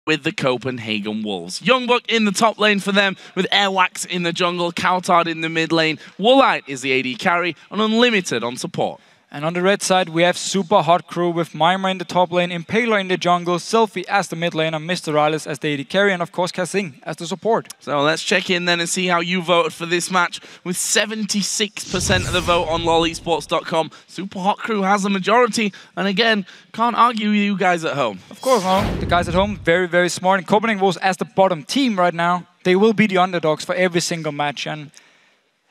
with the Copenhagen Wolves. Youngbuck in the top lane for them, with Airwax in the jungle, Coutard in the mid lane, Woolite is the AD carry, and Unlimited on support. And on the red side, we have Supa Hot Crew with Mima in the top lane, Impaler in the jungle, Selfie as the mid laner, Mr. Riles as the AD carry, and of course Kasing as the support. So let's check in then and see how you voted for this match. With 76% of the vote on lolesports.com, Supa Hot Crew has the majority, and again, can't argue with you guys at home. Of course, no. The guys at home, very, very smart. And Copenhagen Wolves as the bottom team right now, they will be the underdogs for every single match. And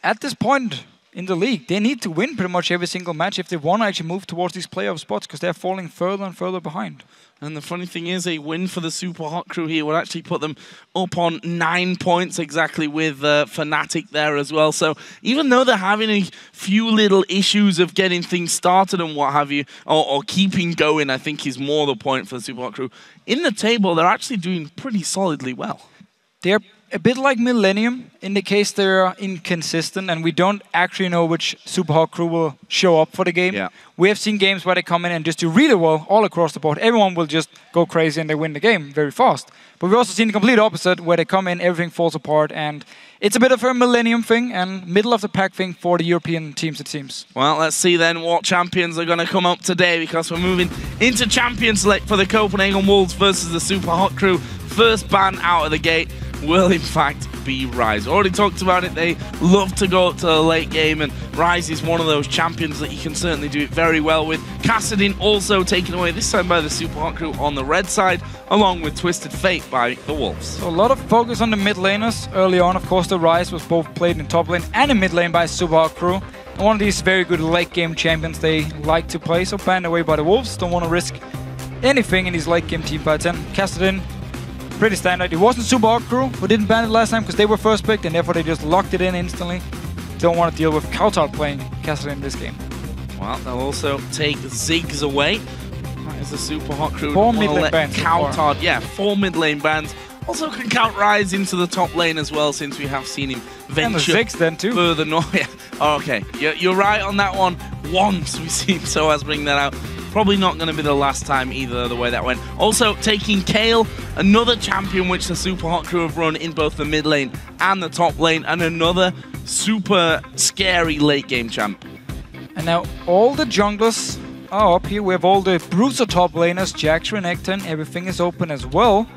at this point in the league, they need to win pretty much every single match if they want to actually move towards these playoff spots, because they're falling further and further behind. And the funny thing is, a win for the Supa Hot Crew here would actually put them up on 9 points exactly, with Fnatic there as well. So even though they're having a few little issues of getting things started and what have you, or keeping going, I think is more the point for the Supa Hot Crew. In the table, they're actually doing pretty solidly well. They're a bit like Millennium, in the case they're inconsistent and we don't actually know which Supa Hot Crew will show up for the game. Yeah. We have seen games where they come in and just do really well all across the board. Everyone will just go crazy and they win the game very fast. But we've also seen the complete opposite, where they come in, everything falls apart, and it's a bit of a Millennium thing and middle of the pack thing for the European teams, it seems. Well, let's see then what champions are going to come up today, because we're moving into champion select for the Copenhagen Wolves versus the Supa Hot Crew. First ban out of the gate will in fact be Rise. Already talked about it, they love to go up to the late game, and Rise is one of those champions that you can certainly do it very well with. Kassadin also taken away, this time by the Supa Hot Crew on the red side, along with Twisted Fate by the Wolves. So a lot of focus on the mid laners early on. Of course, the Rise was both played in top lane and in mid lane by Supa Hot Crew. And one of these very good late game champions they like to play, so banned away by the Wolves. Don't want to risk anything in these late game team fights. And Kassadin, pretty standard. It wasn't Supa Hot Crew who didn't ban it last time, because they were first picked and therefore they just locked it in instantly. Don't want to deal with Coutard playing Kassadin in this game. Well, they'll also take Ziggs away. That is the Supa Hot Crew. 4 mid lane bans. Coutard, yeah, 4 mid lane bans. Also can count Rise into the top lane as well, since we have seen him venture and the Ziggs then too. Further north. Yeah. Oh, okay, you're right on that one. Once we've seen Soaz bring that out. Probably not going to be the last time either, the way that went. Also taking Kayle, another champion which the Supa Hot Crew have run in both the mid lane and the top lane, and another super scary late game champ. And now all the junglers are up here. We have all the Bruiser top laners, Jax, Renekton, everything is open as well.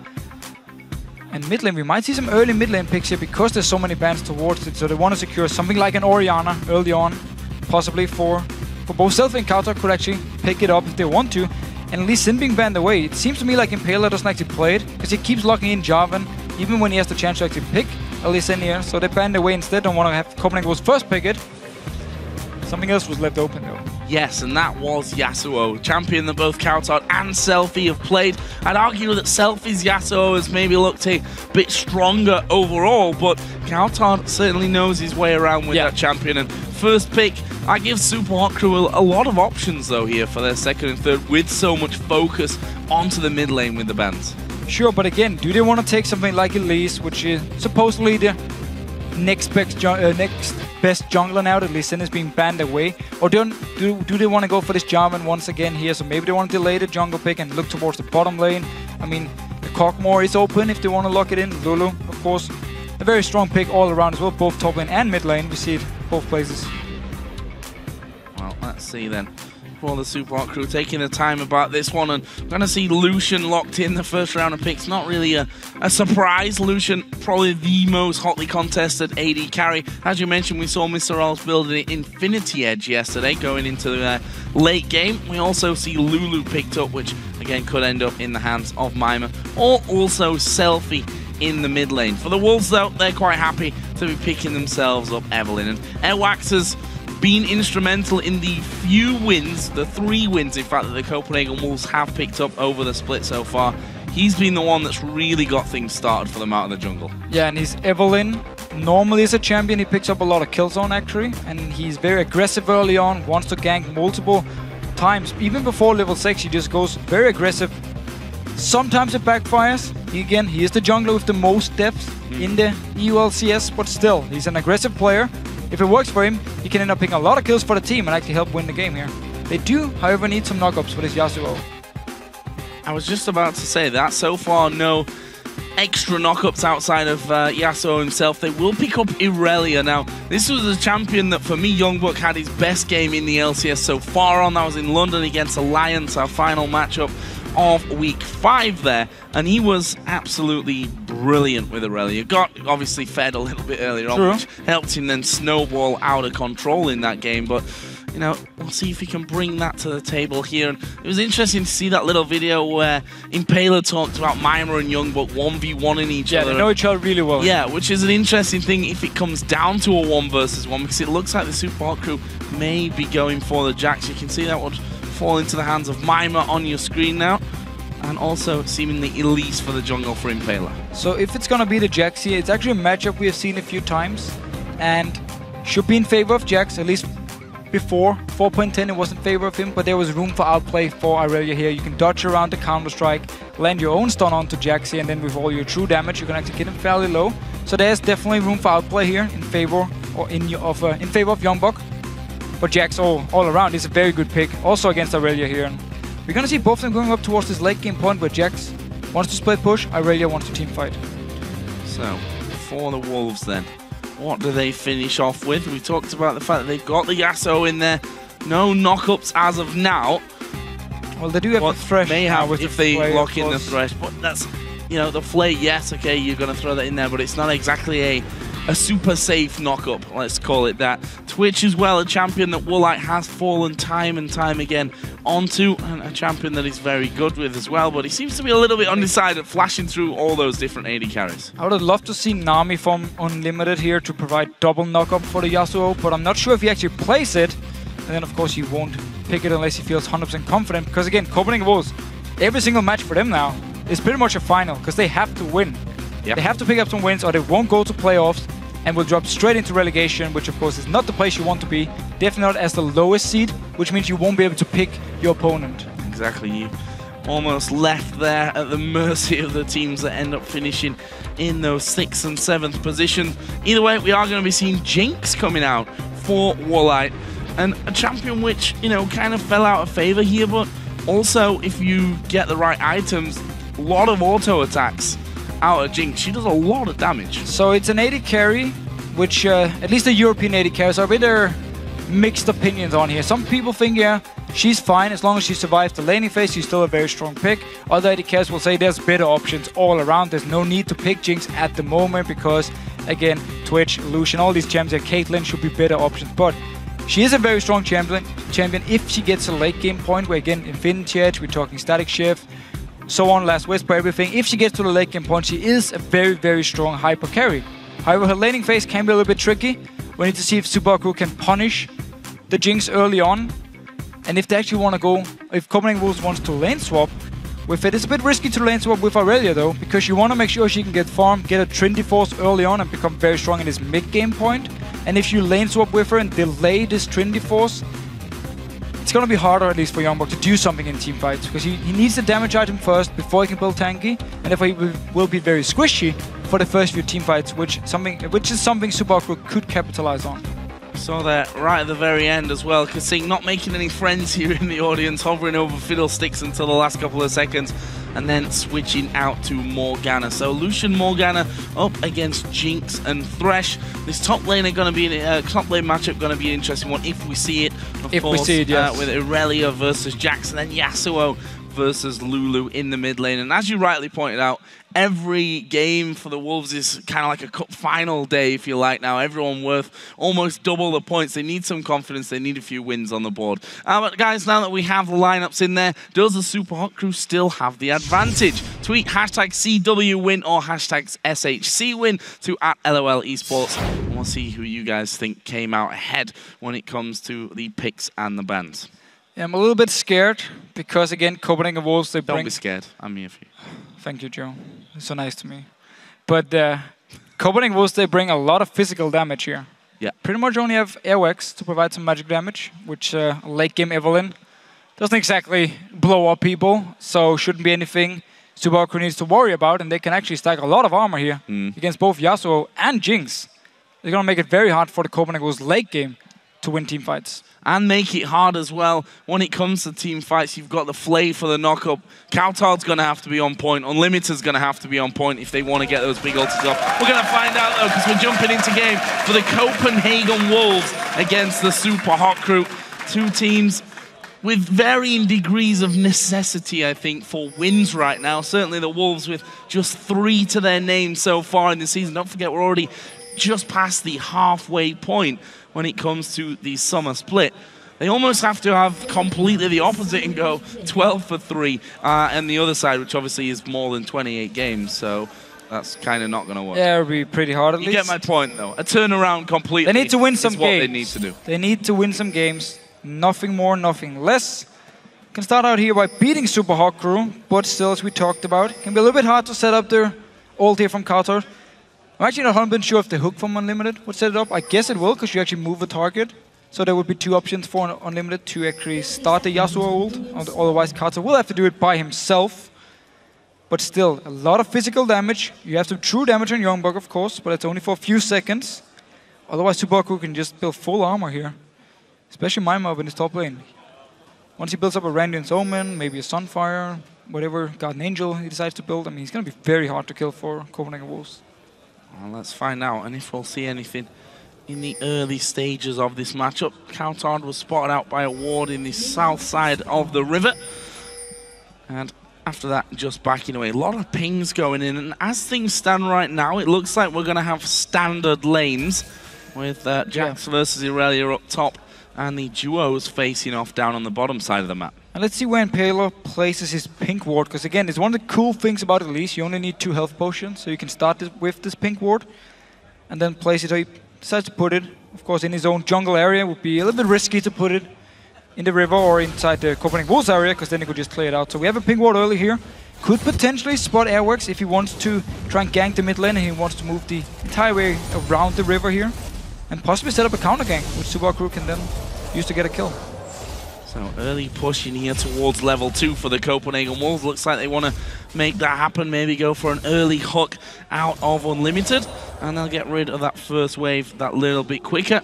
And mid lane, we might see some early mid lane picks here because there's so many bans towards it, so they want to secure something like an Orianna early on, possibly for both Selfie and Coutard could actually pick it up if they want to. And at least Sin being banned away, it seems to me like Impaler doesn't actually play it, because he keeps locking in Jarvan, even when he has the chance to actually pick at least in here. So they banned away instead, don't want to have Copenhagen Wolves first pick it. Something else was left open though. Yes, and that was Yasuo, champion that both Coutard and Selfie have played. I'd argue that Selfie's Yasuo has maybe looked a bit stronger overall, but Coutard certainly knows his way around with that champion. And first pick, I give Supa Hot Crew a lot of options though here for their second and third, with so much focus onto the mid lane with the bans. Sure, but again, do they want to take something like Elise, which is supposedly the next best jungler now that Lee Sin is being banned away? Or do they want to go for this Jarvan once again here? So maybe they want to delay the jungle pick and look towards the bottom lane. I mean, the Cockmore is open if they want to lock it in. Lulu, of course, a very strong pick all around as well, both top lane and mid lane. We see it both places. Well, let's see then. For the Supa Hot Crew taking the time about this one, and we're going to see Lucian locked in the first round of picks. Not really a surprise. Lucian, probably the most hotly contested AD carry. As you mentioned, we saw Mr. Rolls building an Infinity Edge yesterday going into the late game. We also see Lulu picked up, which again could end up in the hands of Mima, or also Selfie in the mid lane. For the Wolves though, they're quite happy to be picking themselves up Evelyn, and Airwax has been instrumental in the few wins, the 3 wins in fact, that the Copenhagen Wolves have picked up over the split so far. He's been the one that's really got things started for them out of the jungle. Yeah, and he's Evelyn. Normally as a champion, he picks up a lot of kill zone actually, and he's very aggressive early on, wants to gank multiple times. Even before level 6, he just goes very aggressive. Sometimes it backfires. Again, he is the jungler with the most depth in the EU LCS, but still, he's an aggressive player. If it works for him, he can end up picking a lot of kills for the team and actually help win the game here. They do, however, need some knockups for this Yasuo. I was just about to say that. So far, no extra knockups outside of Yasuo himself. They will pick up Irelia. Now, this was a champion that, for me, Youngbuck had his best game in the LCS so far on. That was in London against Alliance, our final matchup of week 5 there, and he was absolutely brilliant with Irelia. Got obviously fed a little bit earlier on, which helped him then snowball out of control in that game, but you know, we'll see if he can bring that to the table here. And it was interesting to see that little video where Impaler talked about Mima and Youngbuck 1v1ing each other. Yeah, they know each other really well. Yeah, which is an interesting thing if it comes down to a 1 versus 1, because it looks like the Supa crew may be going for the Jax. You can see that would fall into the hands of Mima on your screen now. And also seemingly Elise for the jungle for Impaler. So if it's going to be the Jax here, it's actually a matchup we have seen a few times. And should be in favor of Jax, at least before 4.10 it was in favor of him, but there was room for outplay for Irelia here. You can dodge around the counter-strike, land your own stun onto Jax here, and then with all your true damage you can actually get him fairly low. So there's definitely room for outplay here in favor of Youngbuck. But Jax all around is a very good pick, also against Irelia here. And we're gonna see both of them going up towards this late game point where Jax wants to split push, Irelia wants to team fight. So, for the Wolves then, what do they finish off with? We talked about the fact that they've got the Yasuo in there. No knockups as of now. Well, they do have the Thresh may now have with if the they lock in the Thresh, but that's, you know, the Flay, yes, okay, you're going to throw that in there, but it's not exactly a super safe knockup, let's call it that. Twitch as well, a champion that Woolite has fallen time and time again onto, and a champion that he's very good with as well, but he seems to be a little bit undecided, flashing through all those different AD carries. I would have loved to see Nami from Unlimited here to provide double knockup for the Yasuo, but I'm not sure if he actually plays it, and then of course he won't pick it unless he feels 100% confident, because again, Copenhagen Wolves, every single match for them now is pretty much a final, because they have to win. Yep. They have to pick up some wins or they won't go to playoffs, and will drop straight into relegation, which of course is not the place you want to be. Definitely not as the lowest seed, which means you won't be able to pick your opponent. Exactly, you almost left there at the mercy of the teams that end up finishing in those 6th and 7th positions. Either way, we are going to be seeing Jinx coming out for Woolite, and a champion which, you know, kind of fell out of favor here, but also if you get the right items, a lot of auto attacks out of Jinx. She does a lot of damage. So it's an AD carry, which at least the European AD carries are a bit mixed opinions on here. Some people think, yeah, she's fine as long as she survives the laning phase, she's still a very strong pick. Other AD carries will say there's better options all around. There's no need to pick Jinx at the moment because, again, Twitch, Lucian, all these champions, Caitlyn should be better options. But she is a very strong champion if she gets a late game point where, again, Infinity Edge, we're talking Static Shift, so on, Last Whisper, everything. If she gets to the late game point, she is a very, very strong hyper carry. However, her laning phase can be a little bit tricky. We need to see if Supa crew can punish the Jinx early on. And if they actually want to go, if Copenhagen Wolves wants to lane swap with it, it's a bit risky to lane swap with Irelia though, because you want to make sure she can get farm, get a Trinity Force early on and become very strong in this mid game point. And if you lane swap with her and delay this Trinity Force, it's going to be harder, at least for Youngbuck, to do something in team fights, because he needs the damage item first before he can build tanky, and therefore he will be very squishy for the first few team fights, which is something Supa crew could capitalize on. Saw that right at the very end as well. Kasing not making any friends here in the audience, hovering over Fiddlesticks until the last couple of seconds, and then switching out to Morgana. So Lucian Morgana up against Jinx and Thresh. This top lane top lane matchup going to be an interesting one if we see it. Of course, yes. With Irelia versus Jax, and then Yasuo versus Lulu in the mid lane. And as you rightly pointed out, every game for the Wolves is kind of like a cup final day, if you like now. Everyone worth almost double the points. They need some confidence. They need a few wins on the board. But guys, now that we have the lineups in there, does the Super Hot Crew still have the advantage? Tweet hashtag CWWin or hashtag SHCWin to @LOL Esports. And we'll see who you guys think came out ahead when it comes to the picks and the bans. Yeah, I'm a little bit scared because, again, Copenhagen Wolves, they bring... Don't be scared. I'm here for you. Thank you, Joe. It's so nice to me. But Copenhagen Wolves, they bring a lot of physical damage here. Yeah. Pretty much only have Airwax to provide some magic damage, which late game Evelyn doesn't exactly blow up people, so shouldn't be anything Supa crew needs to worry about, and they can actually stack a lot of armor here against both Yasuo and Jinx. They're going to make it very hard for the Copenhagen Wolves late game to win team fights. And make it hard as well. When it comes to team fights, you've got the Flay for the knock-up. Coutard's going to have to be on point. Unlimited's going to have to be on point if they want to get those big ultis off. We're going to find out, though, because we're jumping into game for the Copenhagen Wolves against the Supa Hot Crew. Two teams with varying degrees of necessity, I think, for wins right now. Certainly the Wolves with just 3 to their name so far in the season. Don't forget, we're already just past the halfway point when it comes to the summer split. They almost have to have completely the opposite and go 12 for 3 and the other side, which obviously is more than 28 games, so that's kind of not going to work. Yeah, it'll be pretty hard at least. You get my point, though. A turnaround completely. They need to win some is what games. they need to do. They need to win some games. Nothing more, nothing less. Can start out here by beating Supa Hot Crew, but still, as we talked about, can be a little bit hard to set up their ult here from Coutard. I'm actually not 100% sure if the hook from Unlimited would set it up. I guess it will, because you actually move a target. So there would be 2 options for Unlimited to actually start the Yasuo ult. Otherwise, Coutard will have to do it by himself. But still, a lot of physical damage. You have some true damage on Youngbuck, of course, but it's only for a few seconds. Otherwise, Supa Hot Crew can just build full armor here. Especially Mima up in his top lane. Once he builds up a Randuin's Omen, maybe a Sunfire, whatever Guardian Angel he decides to build, I mean, he's going to be very hard to kill for Copenhagen Wolves. Well, let's find out, and if we'll see anything in the early stages of this matchup. Coutard was spotted out by a ward in the south side of the river. And after that, just backing away. A lot of pings going in, and as things stand right now, it looks like we're going to have standard lanes with Jax versus Irelia up top, and the duos facing off down on the bottom side of the map. And let's see where Impaler places his pink ward, because again, it's one of the cool things about Elise. You only need 2 health potions, so you can start with this pink ward, and then place it where he decides to put it. Of course, in his own jungle area, would be a little bit risky to put it in the river or inside the Copenhagen Wolves area, because then he could just play it out. So we have a pink ward early here. Could potentially spot Airworks if he wants to try and gank the mid lane, and he wants to move the entire way around the river here, and possibly set up a counter gank, which Supa Crew can then use to get a kill. So early push in here towards level 2 for the Copenhagen Wolves. Looks like they want to make that happen, maybe go for an early hook out of Unlimited, and they'll get rid of that first wave that little bit quicker.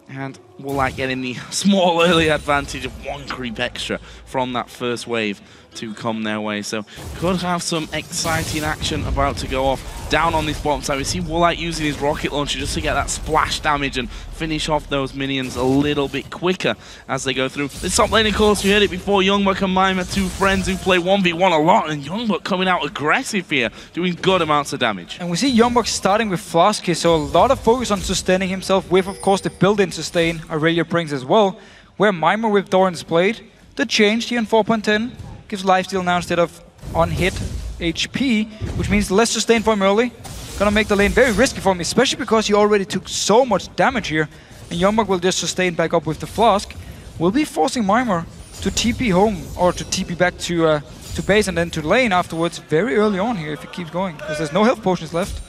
And we'll like getting the small early advantage of 1 creep extra from that first wave to come their way. So could have some exciting action about to go off down on this bottom side. We see Woolite using his rocket launcher just to get that splash damage and finish off those minions a little bit quicker as they go through. This top lane, of course, we heard it before, Youngbuck and Mime are 2 friends who play 1v1 a lot, and Youngbuck coming out aggressive here, doing good amounts of damage. And we see Youngbuck starting with Flask here, so a lot of focus on sustaining himself with, of course, the built-in sustain Irelia brings as well, where Mime with Doran's Blade, the change here in 4.10, gives lifesteal now instead of on-hit HP, which means less sustain for him early. Gonna make the lane very risky for him, especially because he already took so much damage here. And Youngbuck will just sustain back up with the Flask. We'll be forcing Mimer to TP home, or to TP back to base and then to lane afterwards very early on here if he keeps going, because there's no health potions left.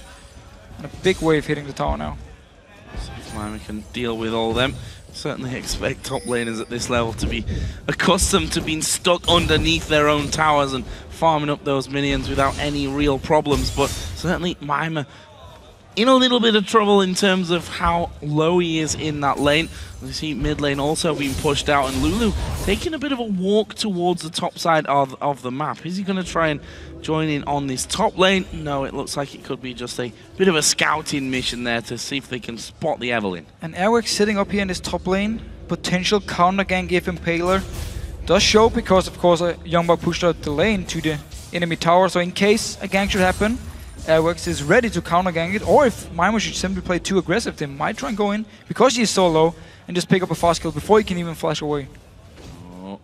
And a big wave hitting the tower now. So if Mimer can deal with all them. Certainly expect top laners at this level to be accustomed to being stuck underneath their own towers and farming up those minions without any real problems, but certainly Mime in a little bit of trouble in terms of how low he is in that lane. We see mid lane also being pushed out, and Lulu taking a bit of a walk towards the top side of the map. Is he going to try and join in on this top lane? No, it looks like it could be just a bit of a scouting mission there to see if they can spot the Evelyn. And Airwork sitting up here in this top lane, potential counter gank if Impaler does show, because of course Youngbuck pushed out the lane to the enemy tower, so in case a gank should happen, Airworks is ready to counter gank it, or if Mime should simply play too aggressive, they might try and go in, because he is so low, and just pick up a fast kill before he can even flash away. Oh,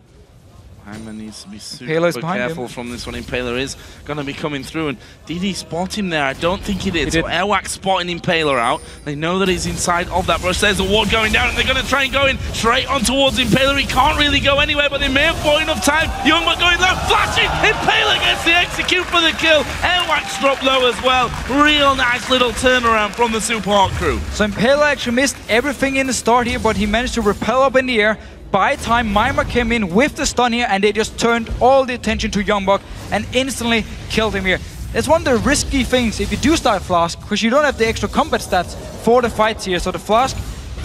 Mime needs to be super careful from this one. Impaler is going to be coming through, and did he spot him there? I don't think he did. So Airwax spotting Impaler out. They know that he's inside of that brush. There's a ward going down, and they're going to try and go in straight on towards Impaler. He can't really go anywhere, but they may have bought enough time. Youngbuck going low, flashing! Impaler gets the execute for the kill. Airwax dropped low as well. Real nice little turnaround from the Supa Hot Crew. So Impaler actually missed everything in the start here, but he managed to rappel up in the air. By time Mimer came in with the stun here, and they just turned all the attention to Youngbuck and instantly killed him here. It's one of the risky things if you do start Flask, because you don't have the extra combat stats for the fights here. So the Flask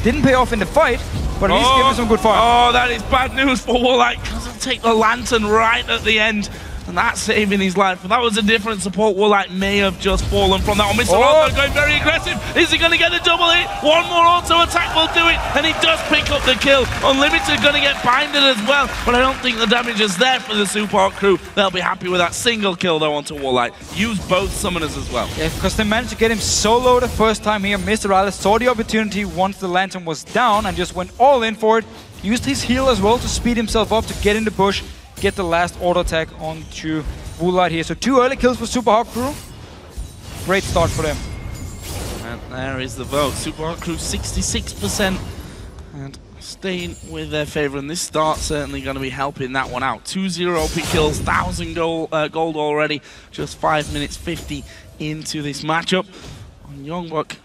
Didn't pay off in the fight, but at least gave him some good fire. Oh, that is bad news for Woolite. Doesn't take the lantern right at the end. And that's saving his life. But that was a different support. Woolite may have just fallen from that one. Mr. Alto going very aggressive. Is he going to get the double hit? One more auto attack will do it. And he does pick up the kill. Unlimited going to get binded as well. But I don't think the damage is there for the Supa crew. They'll be happy with that single kill though onto Woolite. Use both summoners as well. Yeah, because they managed to get him so low the first time here. Mr. Alice saw the opportunity once the lantern was down and just went all in for it. Used his heal as well to speed himself up to get in the bush. Get the last auto attack onto Woolite here. So 2 early kills for Supa Hawk Crew. Great start for them. And there is the vote. Supa Hawk Crew 66%. And staying with their favor. And this start certainly going to be helping that one out. 2-0 OP kills, 1,000 gold already. Just 5 minutes 50 into this matchup. And Youngbuck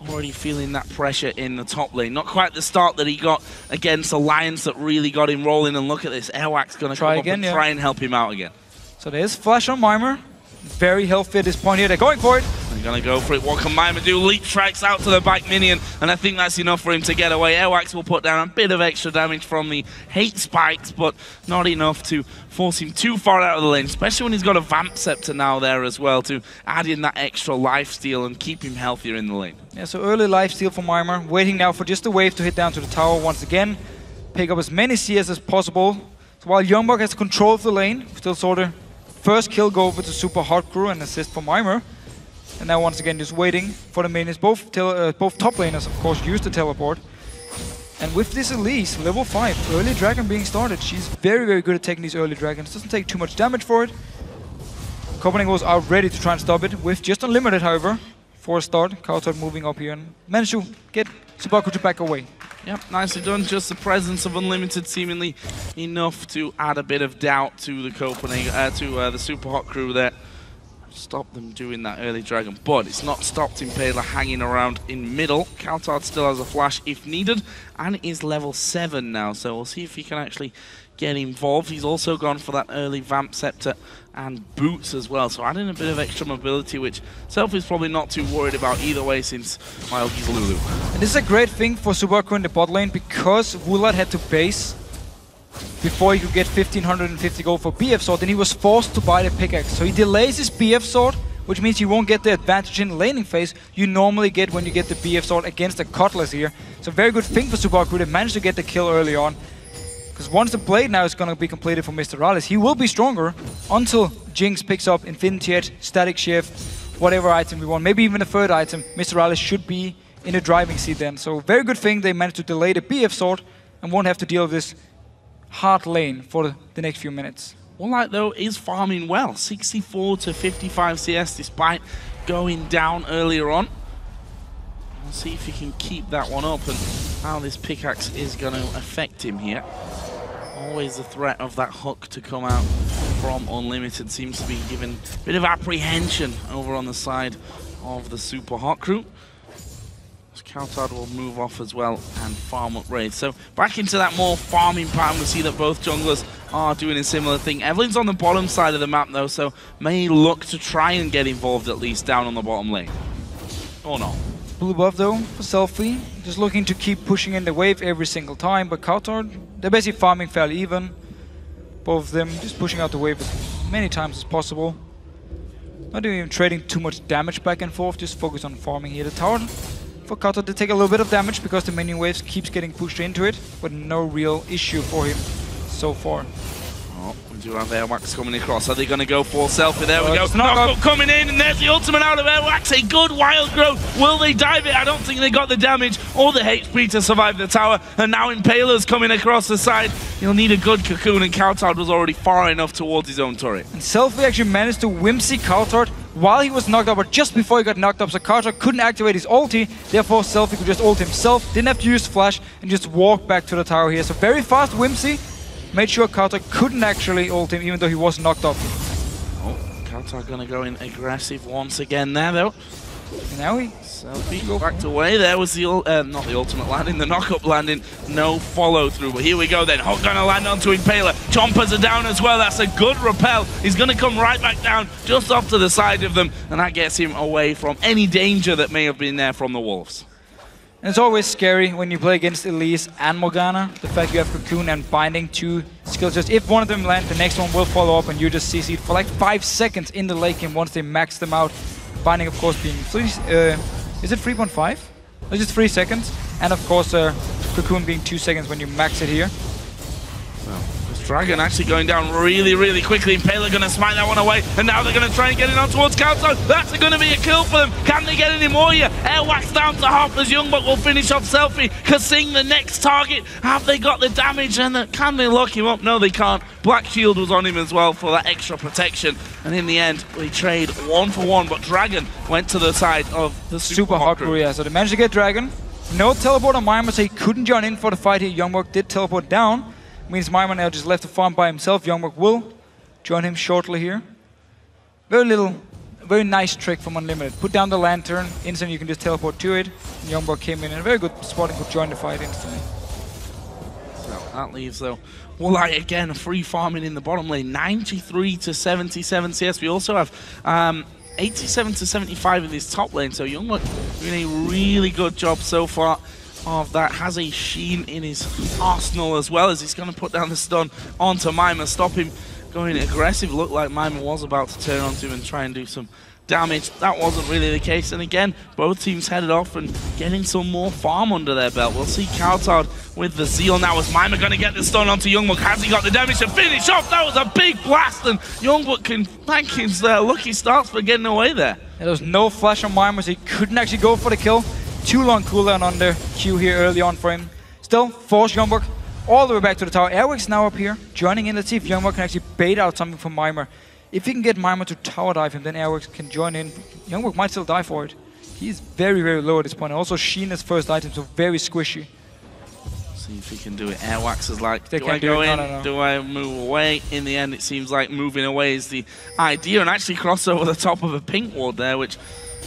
already feeling that pressure in the top lane. Not quite the start that he got against Alliance that really got him rolling. And look at this, Airwax going to come up and try and help him out again. So there's Flash on Mimer. Very healthy at this point here. They're going for it. They're going to go for it. What can Mimer do? Leap strikes out to the back minion. And I think that's enough for him to get away. Airwax will put down a bit of extra damage from the hate spikes, but not enough to force him too far out of the lane, especially when he's got a Vamp Scepter now there as well to add in that extra lifesteal and keep him healthier in the lane. Yeah, so early lifesteal for Mimer. Waiting now for just a wave to hit down to the tower once again. Pick up as many CS as possible. So while Youngbuck has control of the lane, still sort of first kill go over to Supa Hawk Crew and assist for Mimer. And now once again just waiting for the minions. Both top laners of course use the teleport. And with this Elise, level 5, early dragon being started. She's very, very good at taking these early dragons. Doesn't take too much damage for it. Copenhagen was out ready to try and stop it with just unlimited, however. For a start, Kautar moving up here and managed to get Supa Hawk Crew to back away. Yep, nicely done. Just the presence of Unlimited seemingly enough to add a bit of doubt to the Copenhagen, the Supa Hawk Crew there. Stop them doing that early dragon, but it's not stopped Impaler hanging around in middle. Kaltard still has a flash if needed, and is level 7 now, so we'll see if he can actually get involved. He's also gone for that early Vamp Scepter and boots as well, so adding a bit of extra mobility, which Self is probably not too worried about either way since, well, he's Lulu. And this is a great thing for Supa Hawk Crew in the bot lane because Woolite had to base before he could get 1550 gold for BF Sword, then he was forced to buy the pickaxe. So he delays his BF Sword, which means he won't get the advantage in the laning phase you normally get when you get the BF Sword against the Cutlass here. So very good thing for Supa Hawk Crew. They managed to get the kill early on. Because once the blade now is going to be completed for Mr. Alice, he will be stronger until Jinx picks up Infinity Edge, Static Shift, whatever item we want. Maybe even a third item. Mr. Alice should be in the driving seat then. So very good thing they managed to delay the BF Sword and won't have to deal with this hard lane for the next few minutes. Woolite though is farming well, 64 to 55 CS despite going down earlier on. We'll see if he can keep that one up and how this pickaxe is going to affect him here. Always the threat of that hook to come out from Unlimited seems to be giving a bit of apprehension over on the side of the Supa Hawk Crew. Kaltard will move off as well and farm up Wraith. So back into that more farming pattern. We see that both junglers are doing a similar thing. Evelyn's on the bottom side of the map though, so may look to try and get involved at least down on the bottom lane. Or not. Blue buff though for Selfie. Just looking to keep pushing in the wave every single time, but Kaltard, they're basically farming fairly even. Both of them just pushing out the wave as many times as possible. Not even trading too much damage back and forth, just focus on farming here. The tower for Kaltard to take a little bit of damage because the minion waves keeps getting pushed into it, but no real issue for him so far. Oh, we do have Airwax coming across. Are they going to go for Selfie? There we go. Knockup coming in, and there's the ultimate out of Airwax. A good wild growth. Will they dive it? I don't think they got the damage or the HP to survive the tower. And now Impaler's coming across the side. He'll need a good cocoon, and Kaltard was already far enough towards his own turret. And Selfie actually managed to whimsy Kaltard while he was knocked up, but just before he got knocked up, so Kaltard couldn't activate his ulti, therefore Selfie could just ult himself, didn't have to use flash, and just walk back to the tower here. So very fast whimsy, made sure Kaltard couldn't actually ult him even though he was knocked up. Oh, Kaltard gonna go in aggressive once again there though. And now he Selfie backed away. There was the not the ultimate landing, the knockup landing. No follow through. But here we go then. Hook gonna land onto Impaler. Chompers are down as well. That's a good repel. He's gonna come right back down just off to the side of them, and that gets him away from any danger that may have been there from the Wolves. And it's always scary when you play against Elise and Morgana. The fact you have Cocoon and Binding, two skills. Just if one of them land, the next one will follow up and you just CC'd for like 5 seconds in the late game once they max them out. Binding, of course, being is it 3.5? It's just 3 seconds. And of course, Cocoon being 2 seconds when you max it here. Well, this Dragon actually going down really, really quickly. Impaler going to smite that one away. And now they're going to try and get it on towards Countdown. That's going to be a kill for them. Can they get any more here? Air wax down to half as Youngbuck will finish off Selfie. Kasing the next target. Have they got the damage? And can they lock him up? No, they can't. Black Shield was on him as well for that extra protection. And in the end, we trade 1 for 1. But Dragon went to the side of the Super Hot Crew. Yeah, so they managed to get Dragon. No teleport on Maimer, so he couldn't join in for the fight here. Youngbuck did teleport down. Means Maimer now just left to farm by himself. Youngbuck will join him shortly here. Very nice trick from Unlimited. Put down the lantern, instantly you can just teleport to it. And Youngbuck came in a very good spot and could join the fight instantly. So that leaves though Walleye again free farming in the bottom lane. 93 to 77 CS. We also have 87 to 75 in this top lane. So Youngbuck doing a really good job so far of that. Has a Sheen in his arsenal as well, as he's going to put down the stun onto Maimer, stop him going aggressive. Looked like Maimer was about to turn onto him and try and do some damage. That wasn't really the case, and again both teams headed off and getting some more farm under their belt. We'll see Coutard with the Zeal now. Is Maimer going to get the stun onto Youngbuck? Has he got the damage to finish off? That was a big blast, and Youngbuck can thank his lucky starts for getting away there. There was no flash on Maimer, so he couldn't actually go for the kill. Too long cooldown on the Q here early on for him. Still, force Youngbuck all the way back to the tower. Airwick's now up here, joining in. Let's see if Youngbuck can actually bait out something from Maimer. If he can get Maimer to tower dive him, then Airwick can join in. Youngbuck might still die for it. He's very, very low at this point. Also, Sheen is first item, so very squishy. See if he can do it. Airwax is like, do I go in? No. Do I move away? In the end, it seems like moving away is the idea, and actually cross over the top of a pink ward there, which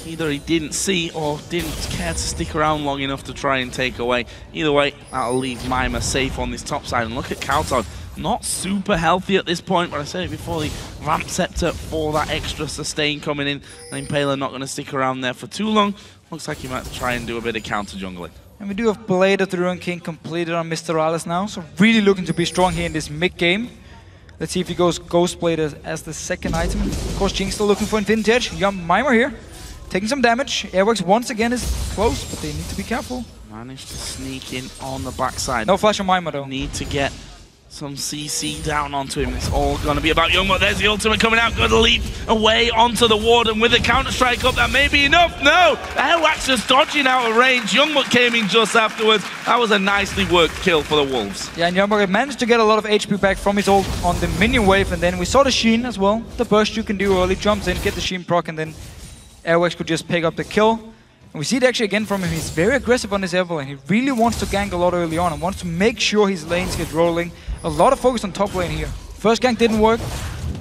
either he didn't see or didn't care to stick around long enough to try and take away. Either way, that'll leave Maimer safe on this top side. And look at Coutard, not super healthy at this point, but I said it before, the Ramp Scepter for that extra sustain coming in. And Impaler not going to stick around there for too long. Looks like he might try and do a bit of counter jungling. And we do have Blade of the Ruin King completed on Mr. Alice now, so really looking to be strong here in this mid-game. Let's see if he goes Ghost Blade as the second item. Of course, Jinx still looking for Infinity Edge. Young Maimer here, taking some damage. Airworks once again is close, but they need to be careful. Managed to sneak in on the backside. No flash on Maimer though. Need to get some CC down onto him. It's all going to be about Youngbuck. There's the ultimate coming out. Good leap away onto the ward, and with the counter-strike up, that may be enough. No! Airwax just dodging out of range. Youngbuck came in just afterwards. That was a nicely worked kill for the Wolves. Yeah, and Youngbuck managed to get a lot of HP back from his ult on the minion wave, and then we saw the Sheen as well. The burst you can do early, jumps in, get the Sheen proc, and then Airwax could just pick up the kill. And we see it actually again from him. He's very aggressive on his Evel, and he really wants to gank a lot early on and wants to make sure his lanes get rolling. A lot of focus on top lane here. First gank didn't work.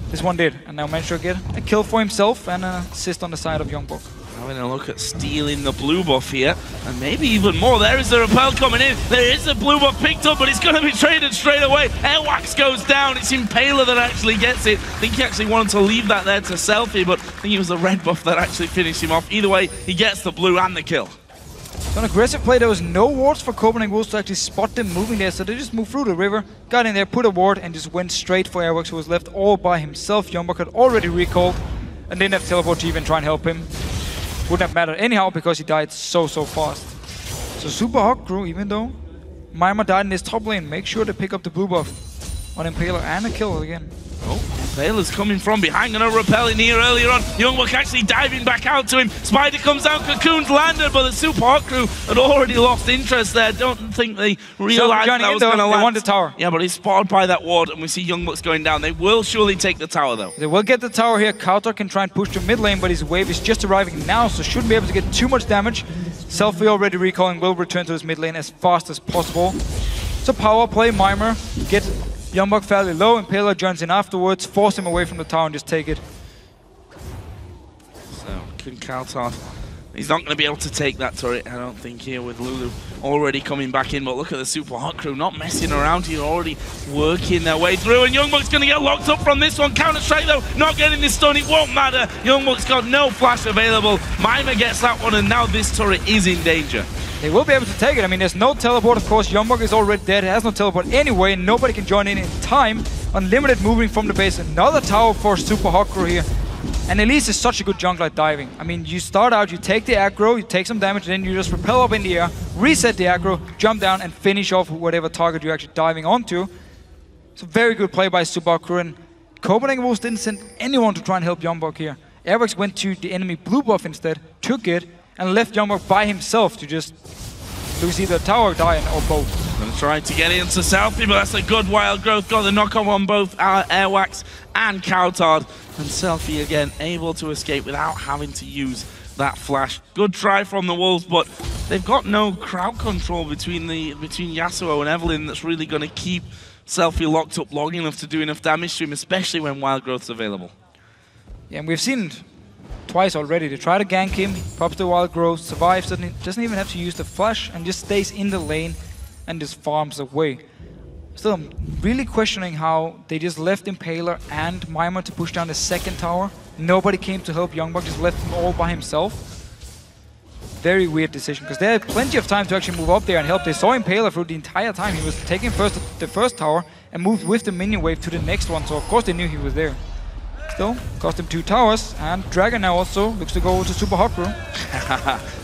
This one did, and now managed to get a kill for himself and an assist on the side of Youngbuck. Having a look at stealing the blue buff here, and maybe even more. There is the repel coming in. There is the blue buff picked up, but it's going to be traded straight away. Airwax goes down. It's Impaler that actually gets it. I think he actually wanted to leave that there to Selfie, but I think it was the red buff that actually finished him off. Either way, he gets the blue and the kill. So an aggressive play. There was no wards for Copenhagen Wolves to actually spot them moving there, so they just moved through the river, got in there, put a ward, and just went straight for Airwax, who was left all by himself. Youngbuck had already recalled and didn't have teleport to even try and help him. Wouldn't have mattered anyhow because he died so fast. So Super Hawk Crew, even though Maimer died in his top lane, make sure to pick up the blue buff on Impaler and a kill again. Oh, Impaler's coming from behind, gonna repel in here earlier on. Youngbuck actually diving back out to him. Spider comes down, Cocoon's landed, but the Super Hawk Crew had already lost interest there. Don't think they realized that was gonna land. They want the tower. Yeah, but he's spotted by that ward, and we see Youngbuck's going down. They will surely take the tower though. They will get the tower here. Kautar can try and push to mid lane, but his wave is just arriving now, so shouldn't be able to get too much damage. Selfie already recalling, will return to his mid lane as fast as possible. So power play, Maimer, get Youngbuck fairly low, Impaler joins in afterwards, force him away from the tower and just take it. So, can Coutard He's not going to be able to take that turret, I don't think, here with Lulu already coming back in. But look at the Super Hot crew, not messing around here, already working their way through. And Youngbuck's going to get locked up from this one. Counter-Strike, though, not getting this stun. It won't matter. Youngbuck's got no flash available. Mima gets that one, and now this turret is in danger. They will be able to take it. I mean, there's no teleport, of course. Youngbuck is already dead. He has no teleport anyway. Nobody can join in time. Unlimited moving from the base. Another tower for Super Hot crew here. And Elise is such a good jungler at diving. I mean, you start out, you take the aggro, you take some damage, then you just repel up in the air, reset the aggro, jump down, and finish off whatever target you're actually diving onto. It's a very good play by Supa crew, and Copenhagen Wolves didn't send anyone to try and help Youngbuck here. Airwax went to the enemy blue buff instead, took it, and left Youngbuck by himself to just lose either tower or die, or both. Gonna try to get into Selfie, but that's a good wild growth. Got the knock-on on both Airwax and Coutard. And Selfie again able to escape without having to use that flash. Good try from the Wolves, but they've got no crowd control between Yasuo and Evelyn that's really going to keep Selfie locked up long enough to do enough damage to him, especially when wild growth's available. Yeah, and we've seen twice already. They try to gank him, pops the wild growth, survives, doesn't even have to use the flash, and just stays in the lane and just farms away. Still, I'm really questioning how they just left Impaler and Mima to push down the second tower. Nobody came to help Youngbuck, just left him all by himself. Very weird decision, because they had plenty of time to actually move up there and help. They saw Impaler through the entire time. He was taking the first tower and moved with the minion wave to the next one, so of course they knew he was there. Still, cost him 2 towers, and Dragon now also looks to go to Super Hot crew.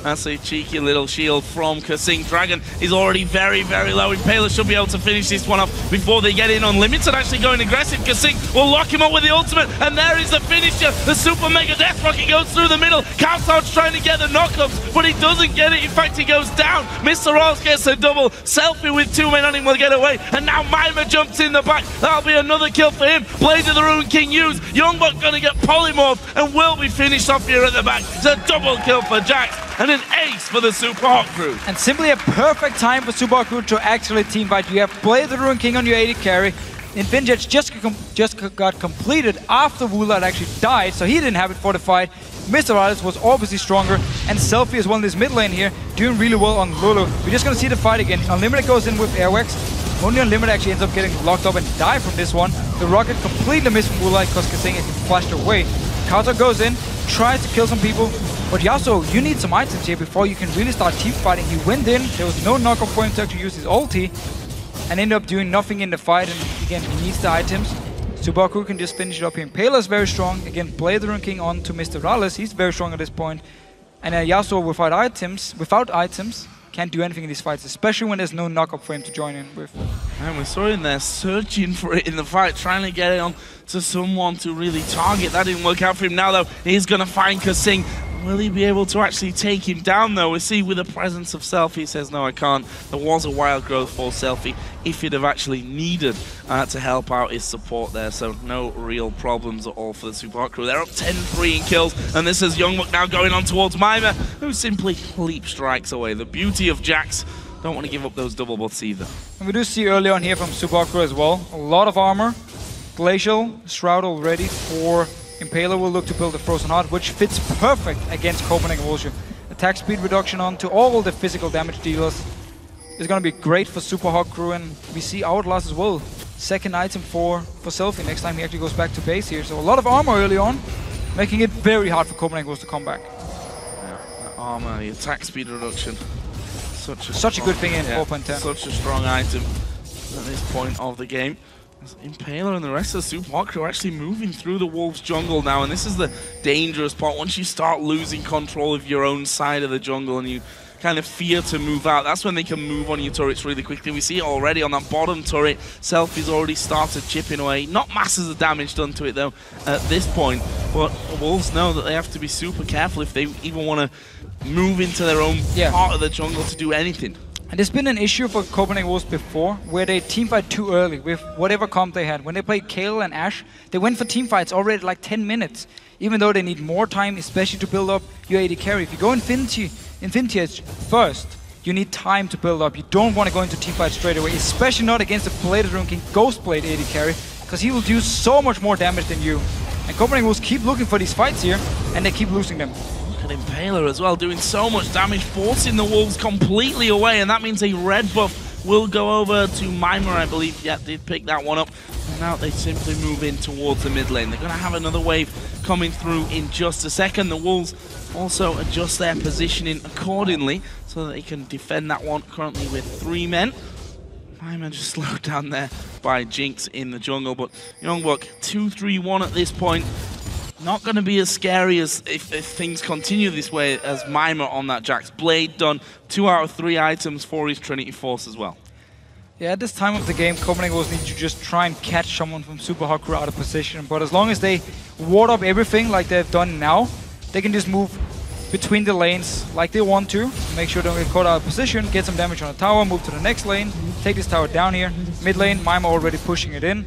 That's a cheeky little shield from Kasing. Dragon is already very, very low. Impaler should be able to finish this one off before they get in Unlimited. Actually going aggressive. Kasing will lock him up with the ultimate, and there is the finisher. The Super Mega Death Rocket goes through the middle. Coutard's trying to get the knockups, but he doesn't get it. In fact, he goes down. Mr. Ross gets a double. Selfie with 2 men on him will get away, and now Mima jumps in the back. That'll be another kill for him. Blade of the Ruin King used. Youngbuck going to get polymorphed and will be finished off here at the back. It's a double kill for Jax and an ace for the Super Hot crew. And simply a perfect time for Super Hot crew to actually teamfight. You have Blade of the Ruin King on your AD carry. Infinity just got completed after Woolat actually died, so he didn't have it for the fight. Mr. Alice was obviously stronger, and Selfie as well in this mid lane here, doing really well on Lulu. We're just going to see the fight again. Unlimited goes in with Airwax. Only Unlimited actually ends up getting locked up and die from this one. The rocket completely missed from Woolat because Kasing is flashed away. Counter goes in, tries to kill some people, but Yasuo, you need some items here before you can really start team fighting. He went in, there was no knockup for him to actually use his ulti, and ended up doing nothing in the fight, and again, he needs the items. Subaku can just finish it up here. Impaler's very strong. Again, Blade of the Ruin King on to Mr. Rales. He's very strong at this point. And Yasuo without items, can't do anything in these fights, especially when there's no knockup for him to join in with. And we saw him there searching for it in the fight, trying to get it on to someone to really target. That didn't work out for him. Now, though, he's going to find Kasing. Will he be able to actually take him down, though? We see with the presence of Selfie, he says, no, I can't. There was a wild growth for Selfie if he'd have actually needed to help out his support there. So no real problems at all for the Super Hot crew. They're up 10-3 in kills, and this is Youngbuck now going on towards Mima, who simply leap strikes away. The beauty of Jax. Don't want to give up those double buffs either. And we do see early on here from Super Hot crew as well. A lot of armor. Glacial Shroud already for Impaler will look to build a Frozen Heart, which fits perfect against Copenhagen Wolves. Attack speed reduction on to all the physical damage dealers is going to be great for Super Hot crew, and we see Outlast as well. Second item for Selfie next time he actually goes back to base here. So a lot of armor early on, making it very hard for Copenhagen Wolves to come back. Yeah, the armor, the attack speed reduction. Such a good thing in 4.10. Such a strong item at this point of the game. Impaler and the rest of the Super Hot crew are actually moving through the Wolves jungle now, and this is the dangerous part. Once you start losing control of your own side of the jungle and you kind of fear to move out, that's when they can move on your turrets really quickly. We see it already on that bottom turret. Selfie's already started chipping away. Not masses of damage done to it though at this point, but the Wolves know that they have to be super careful if they even want to move into their own part of the jungle to do anything. And there's been an issue for Copenhagen Wolves before, where they teamfight too early with whatever comp they had. When they played Kayle and Ashe, they went for teamfights already like 10 minutes, even though they need more time, especially to build up your AD carry. If you go Infinity Edge first, you need time to build up. You don't want to go into teamfight straight away, especially not against a Blade of the Ruin King Ghostblade AD carry, because he will do so much more damage than you. And Copenhagen Wolves keep looking for these fights here, and they keep losing them. Look at Impaler as well, doing so much damage, forcing the wolves completely away, and that means a red buff will go over to Mimer, I believe. Yeah, did pick that one up. And now they simply move in towards the mid lane. They're going to have another wave coming through in just a second. The wolves also adjust their positioning accordingly so that they can defend that one, currently with 3 men. Mimer just slowed down there by Jinx in the jungle, but Youngbuck 2-3-1 at this point. Not going to be as scary as if things continue this way as Mimer on that Jax Blade done. 2 out of 3 items for his Trinity Force as well. Yeah, at this time of the game, Copenhagen will need to just try and catch someone from Super Hot Crew out of position. But as long as they ward up everything like they've done now, they can just move between the lanes like they want to. Make sure they don't get caught out of position, get some damage on the tower, move to the next lane, take this tower down here. Mid lane, Mimer already pushing it in.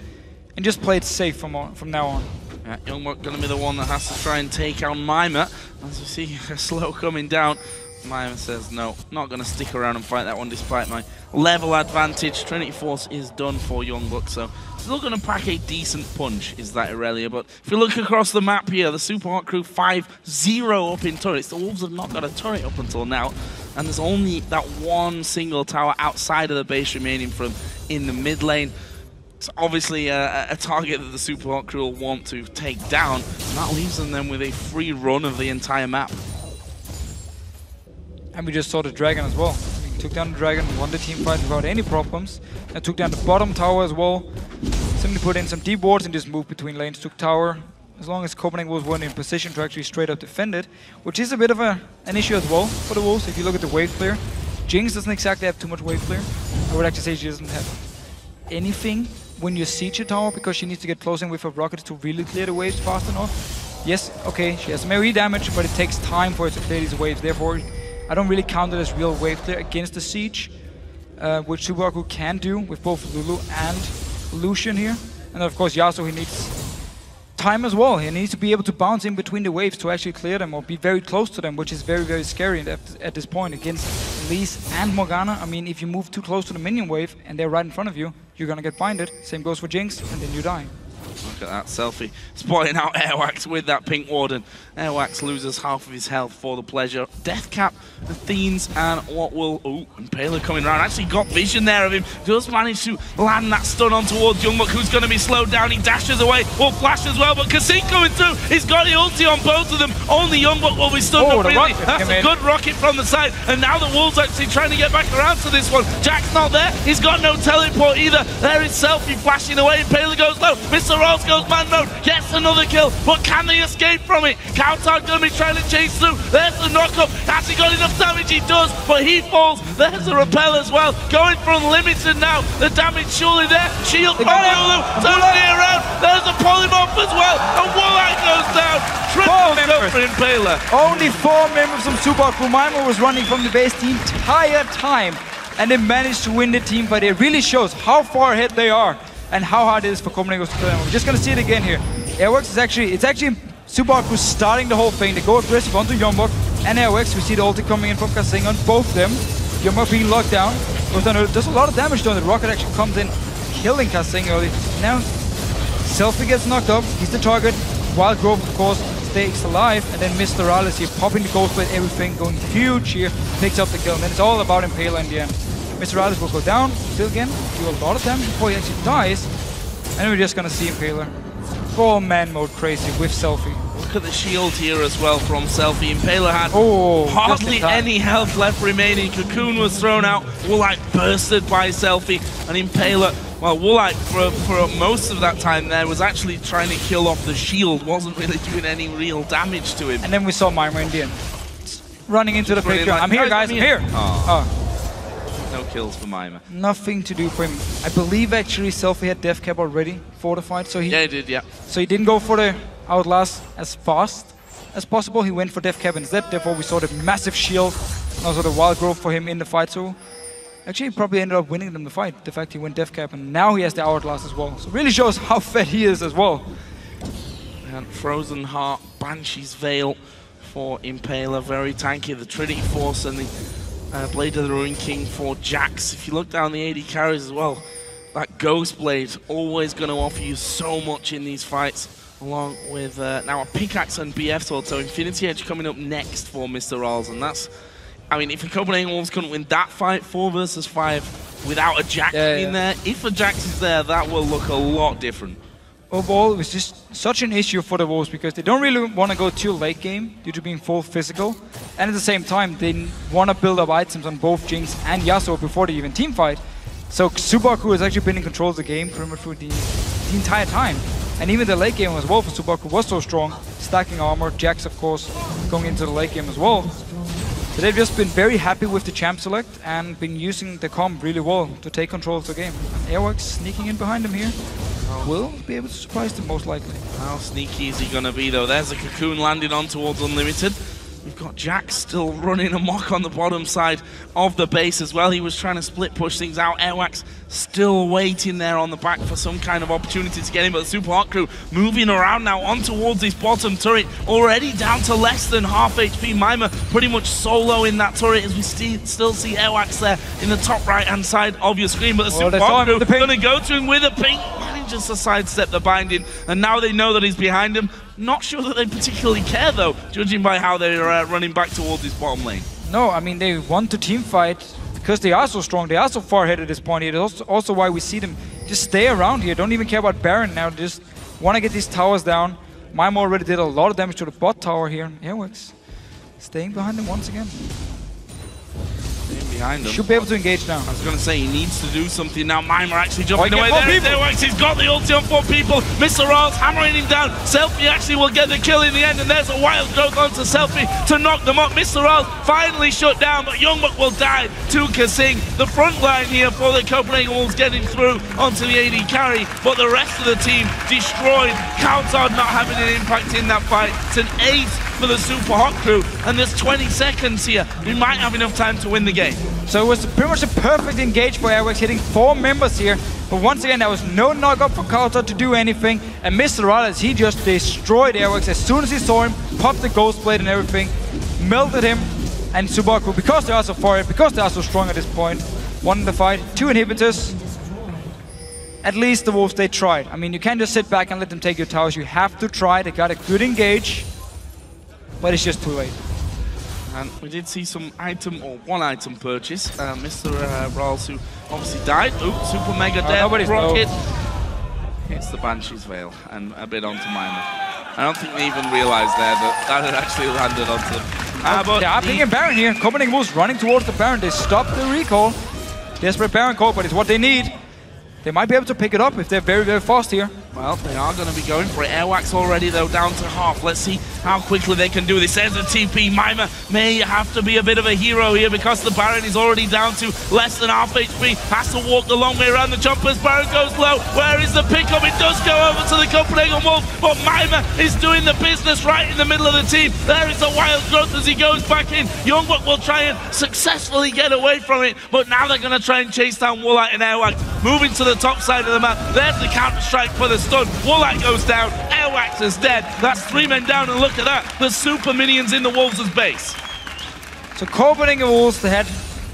And just play it safe from now on. Yeah, Youngbuck going to be the one that has to try and take out Mimer. As you see, slow coming down. Mimer says, no, not going to stick around and fight that one despite my level advantage. Trinity Force is done for Youngbuck, so still going to pack a decent punch, is that Irelia. But if you look across the map here, the Super Hot Crew 5-0 up in turrets. The Wolves have not got a turret up until now, and there's only that one single tower outside of the base remaining from in the mid lane. It's obviously a target that the Super Hot Crew will want to take down, and that leaves them then with a free run of the entire map. And we just saw the dragon as well. We took down the dragon, won the team fight without any problems. And took down the bottom tower as well. Simply put in some deep wards and just moved between lanes, took tower. As long as Copenhagen was in position to actually straight up defend it, which is a bit of an issue as well for the Wolves. If you look at the wave clear, Jinx doesn't exactly have too much wave clear. I would actually say she doesn't have anything when you siege a tower, because she needs to get close in with her rockets to really clear the waves fast enough. Yes, okay, she has melee damage, but it takes time for her to clear these waves. Therefore, I don't really count it as real wave clear against the siege, which Super Hot Crew can do with both Lulu and Lucian here. And of course, Yasuo, he needs time as well. He needs to be able to bounce in between the waves to actually clear them or be very close to them, which is very, very scary at this point against Elise and Morgana. I mean, if you move too close to the minion wave and they're right in front of you, you're gonna get binded. Same goes for Jinx, and then you die. Look at that selfie. Spotting out Airwax with that pink warden. Airwax loses half of his health for the pleasure. Deathcap, Athenes, and what will... Oh, Impaler coming around. Actually got vision there of him. Just managed to land that stun on towards Youngbuck, who's going to be slowed down. He dashes away. Will flash as well, but Kassim coming through. He's got the ulti on both of them. Only Youngbuck will be stunned up, really. That's a good rocket from the side. And now the Wolves actually trying to get back around to this one. Jack's not there. He's got no teleport either. There is Selfie flashing away. Impaler goes low. Mr. Rolls goes man mode. Yes, another kill. But can they escape from it? Countdown going to be trying to chase through. There's the knock-up. Has he got enough damage? He does, but he falls. There's the repel as well. Going for unlimited now. The damage surely there. Shield from Lulu. Totally around. There's a polymorph as well. And Woolite goes down. Triple kill for Impaler. Only 4 members from Super Hot Crew. Mimer was running from the base the entire time. And they managed to win the team, but it really shows how far ahead they are and how hard it is for Copenhagen to kill them. We're just going to see it again here. Airwax is actually Super Hot Crew starting the whole thing. They go aggressive onto Youngbuck and Airwax. We see the ulti coming in from Kassim on both of them. Youngbuck being locked down. Does a lot of damage though. The rocket actually comes in, killing Kassim early. Now, Selfie gets knocked up. He's the target. Wild Growth, of course, stays alive. And then Mr. Rales here popping the ghost blade, everything going huge here. Picks up the kill. And then it's all about Impaler in the end. Mr. Rales will go down, still again, do a lot of damage before he actually dies. And we're just gonna see Impaler. Full man mode crazy with Selfie. Look at the shield here as well from Selfie. Impaler had hardly any health left remaining. Cocoon was thrown out. Woolite bursted by Selfie. And Impaler, well, Woolite for most of that time there was actually trying to kill off the shield. Wasn't really doing any real damage to him. And then we saw Mimer in the end. Running into the picture. I'm here, guys, I'm here. No kills for Mimer. Nothing to do for him. I believe actually Selfie had death cap already for the fight, so he did, yeah. So he didn't go for the outlast as fast as possible. He went for death cap instead. Therefore, we saw the massive shield and also the wild growth for him in the fight. So actually, he probably ended up winning them the fight. The fact he went death cap and now he has the hourglass as well. So it really shows how fed he is as well. And Frozen Heart, Banshee's Veil for Impaler, very tanky. The Trinity Force and the Blade of the Ruin King for Jax. If you look down the AD carries as well, that Ghost Blade always going to offer you so much in these fights. along with now a pickaxe and BF sword. So Infinity Edge coming up next for Mr. Rolls, and that's, I mean, if the Copenhagen Wolves couldn't win that fight 4 versus 5 without a Jax being there, if a Jax is there, that will look a lot different. Overall, it was just such an issue for the Wolves because they don't really want to go too late game due to being full physical. And at the same time, they want to build up items on both Jinx and Yasuo before they even team fight. So Subaku has actually been in control of the game pretty much through the entire time. And even the late game as well for Subaku was so strong, stacking armor, Jax of course going into the late game as well. So they've just been very happy with the champ select and been using the comp really well to take control of the game. Airworks sneaking in behind them here. Will be able to surprise them most likely. How sneaky is he going to be though? There's a cocoon landing on towards Unlimited. We've got Jax still running amok on the bottom side of the base as well. He was trying to split push things out. Airwax still waiting there on the back for some kind of opportunity to get him, but the Super Hot Crew moving around now on towards this bottom turret, already down to less than half HP. Mima pretty much solo in that turret as we still see Airwax there in the top right hand side of your screen, but the Super Hot Crew going to go to him with a ping. Manages to sidestep the binding, and now they know that he's behind him. Not sure that they particularly care though, judging by how they're running back towards this bottom lane. No, I mean, they want to team fight because they are so strong. They are so far ahead at this point here. It's also why we see them just stay around here. Don't even care about Baron now. They just want to get these towers down. Mima already did a lot of damage to the bot tower here. Airworks staying behind them once again. Behind him. Should be able to engage now. I was going to say he needs to do something now. Mima actually jumping away there. He's got the ulti on 4 people. Mr. Royals hammering him down. Selfie actually will get the kill in the end, and there's a wild growth onto Selfie to knock them up. Mr. Royals finally shut down, but Youngbuck will die to Kasing. The front line here for the Copenhagen Wolves getting through onto the AD carry, but the rest of the team destroyed. Countard not having an impact in that fight. It's an 8 for the Super Hot Crew, and there's 20 seconds here. We might have enough time to win the game. So it was pretty much a perfect engage for Airworks, hitting 4 members here. But once again, there was no knock-up for Countard to do anything. And Mr. Rollins, he just destroyed Airworks as soon as he saw him, popped the Ghost Blade and everything, melted him. And Subaku, because they are so far, because they are so strong at this point, won the fight. 2 inhibitors. At least the Wolves, they tried. I mean, you can't just sit back and let them take your towers. You have to try. They got a good engage, but it's just too late. And we did see some item, or 1 item purchase. Mr. Rawls, who obviously died. Ooh, Super Mega Death Rocket hits the Banshee's Veil and a bit onto Mima. I don't think they even realized there that that had actually landed onto them. But they are picking Baron here. Copenhagen Wolves running towards the Baron. They stopped the recall. Desperate Baron call, but it's what they need. They might be able to pick it up if they're very, very fast here. Well, they are going to be going for it. Airwax already, though, down to half. Let's see how quickly they can do this. There's a TP. Mima may have to be a bit of a hero here because the Baron is already down to less than half HP. Has to walk the long way around the jumpers. Baron goes low. Where is the pickup? It does go over to the Copenhagen Wolf, but Mima is doing the business right in the middle of the team. There is a wild growth as he goes back in. Youngbuck will try and successfully get away from it, but now they're going to try and chase down Woolite and Airwax. Moving to the top side of the map. There's the counter-strike for the stun. Woolite goes down. Airwax is dead. That's 3 men down, and look at that. The super minions in the Wolves' base. So Copenhagen Wolves, they had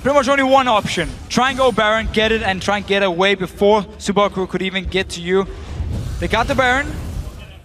pretty much only 1 option. Try and go Baron, get it, and try and get away before Subaku could even get to you. They got the Baron,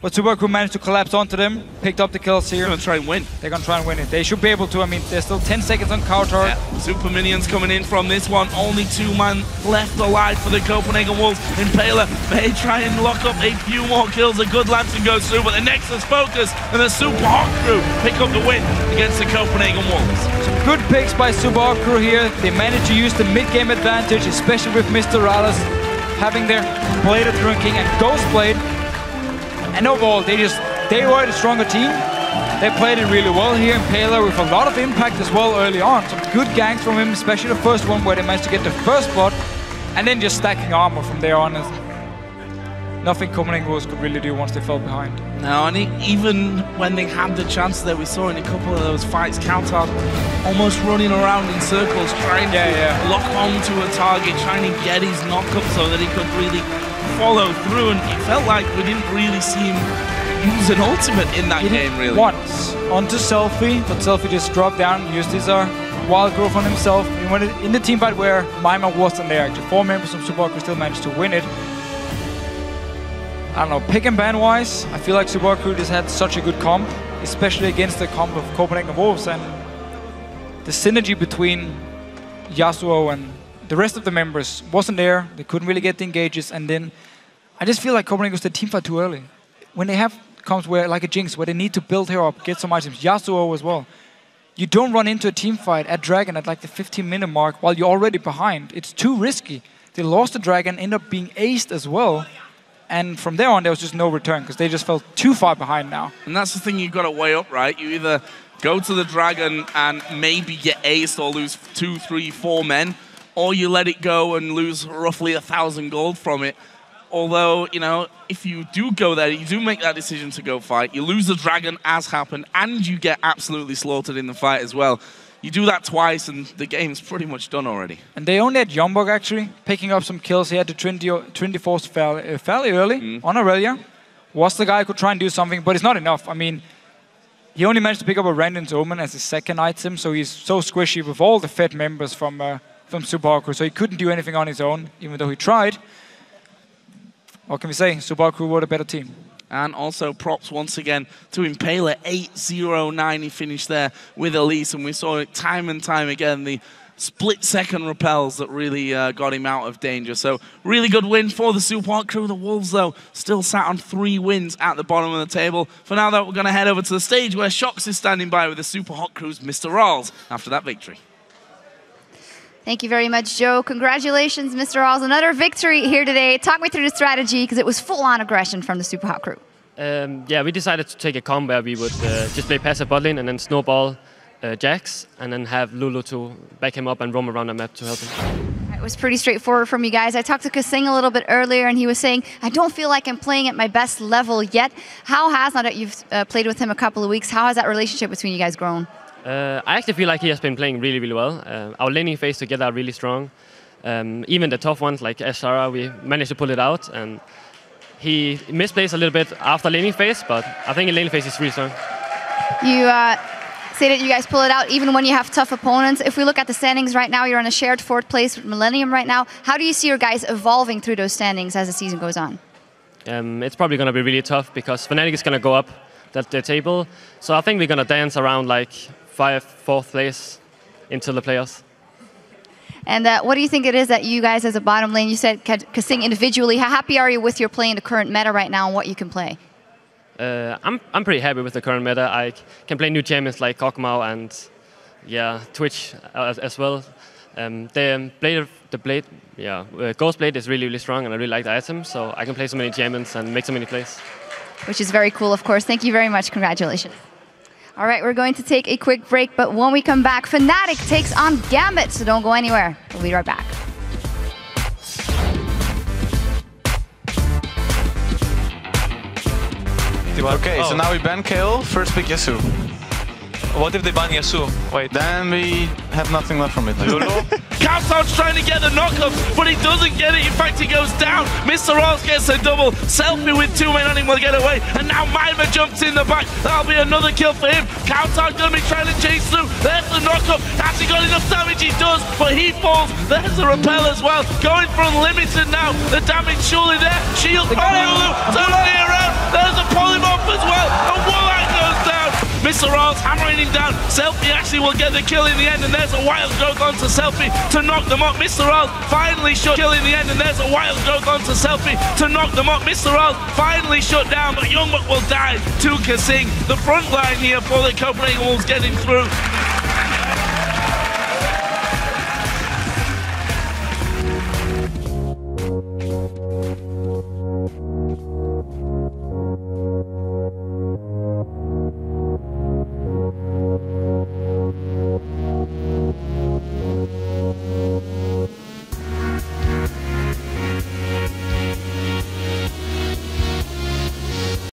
but Subaku managed to collapse onto them, picked up the kills here. They're going to try and win. They're going to try and win it. They should be able to. I mean, there's still 10 seconds on Countard. Yeah. Super minions coming in from this one. Only 2 men left alive for the Copenhagen Wolves. Impaler may try and lock up a few more kills. A good Lancing goes through, but the Nexus focus and the Super Hot Crew pick up the win against the Copenhagen Wolves. Some good picks by Super Hot Crew here. They managed to use the mid-game advantage, especially with Mr. Rallis having their Blade of Ruin King and Ghost Blade. And overall, they were the stronger team. They played it really well here. Impaler with a lot of impact as well early on. Some good ganks from him, especially the first one where they managed to get the first blood. And then just stacking armor from there on. Nothing Copenhagen Wolves could really do once they fell behind. No, and even when they had the chance that we saw in a couple of those fights, Countard almost running around in circles, trying to lock onto a target, trying to get his knock-up so that he could really follow through, and it felt like we didn't really see him use an ultimate in that game, really. Once, onto Selfie, but Selfie just dropped down, used his wild growth on himself. He went in the team fight where Mima wasn't there. Actually, 4 members from Subaku still managed to win it. I don't know, pick and ban wise, I feel like Supa Crew just had such a good comp, especially against the comp of Copenhagen Wolves, and the synergy between Yasuo and the rest of the members wasn't there. They couldn't really get the engages, and then I just feel like Copenhagen was the teamfight too early. When they have comps where, like a Jinx, where they need to build her up, get some items, Yasuo as well, you don't run into a teamfight at Dragon at like the 15-minute mark while you're already behind. It's too risky. They lost the Dragon, ended up being aced as well. And from there on, there was just no return because they just felt too far behind now. And that's the thing you've got to weigh up, right? You either go to the Dragon and maybe get aced or lose 2, 3, 4 men, or you let it go and lose roughly 1,000 gold from it. Although, you know, if you do go there, you do make that decision to go fight, you lose the Dragon as happened, and you get absolutely slaughtered in the fight as well. You do that twice, and the game's pretty much done already. And they only had Youngberg, actually, picking up some kills. He had the Trinity Force fairly early on Aurelia. Was the guy who could try and do something, but it's not enough. I mean, he only managed to pick up a Randon's Omen as his second item, so he's so squishy with all the fed members from Supa Crew, so he couldn't do anything on his own, even though he tried. What can we say? Supa Crew were the better team. And also props once again to Impaler, 8-0-9 he finished there with Elise, and we saw it time and time again, the split-second repels that really got him out of danger. So really good win for the Supa Crew. The Wolves, though, still sat on 3 wins at the bottom of the table. For now, though, we're going to head over to the stage where Shox is standing by with the Supa Crew's Mr. Rawls after that victory. Thank you very much, Joe. Congratulations, Mr. Rawls. Another victory here today. Talk me through the strategy, because it was full-on aggression from the Supa Crew. Yeah, we decided to take a comp where we would just play passive bot lane and then snowball Jax, and then have Lulu to back him up and roam around the map to help him. It was pretty straightforward from you guys. I talked to Kasing a little bit earlier, and he was saying, I don't feel like I'm playing at my best level yet. How has, now that you've played with him a couple of weeks, how has that relationship between you guys grown? I actually feel like he has been playing really, really well. Our laning phase together are really strong. Even the tough ones like Ashara, we managed to pull it out. And he misplays a little bit after laning phase, but I think in laning phase he's really strong. You say that you guys pull it out even when you have tough opponents. If we look at the standings right now, you're on a shared 4th place with Millennium right now. How do you see your guys evolving through those standings as the season goes on? It's probably going to be really tough because Fnatic is going to go up the table. So I think we're going to dance around like 4th place until the playoffs. And what do you think it is that you guys as a bottom lane, you said Kasing individually, how happy are you with your play in the current meta right now and what you can play? I'm pretty happy with the current meta. I can play new champions like Kog'Maw and Twitch as well. Ghost Blade is really, really strong, and I really like the item, so I can play so many champions and make so many plays. Which is very cool, of course. Thank you very much. Congratulations. All right, we're going to take a quick break, but when we come back, Fnatic takes on Gambit, so don't go anywhere. We'll be right back. Okay, so now we ban KO, first pick Yasuo. What if they ban Yasuo? Wait. Then we have nothing left from it. Lulu? Countdown's trying to get the knockup, but he doesn't get it. In fact, he goes down. Mr. Rawls gets a double. Selfie with 2 men on him will get away. And now Mima jumps in the back. That'll be another kill for him. Countdown's going to be trying to chase through. There's the knockup. Has he got enough damage? He does, but he falls. There's the repel as well. Going for unlimited now. The damage surely there. Shield on Lulu. Totally around. There's a polymorph as well. And Warlock goes down. Mr. Rawls hammering him down. Selfie actually will get the kill in the end, and there's a wild growth onto Selfie to knock them up. Mr. Rawls finally shut kill in the end, and there's a wild growth onto Selfie to knock them up. Mr. Rawls finally shut down, but Youngbuck will die to Kasing. The front line here for the Copenhagen Wolves getting through.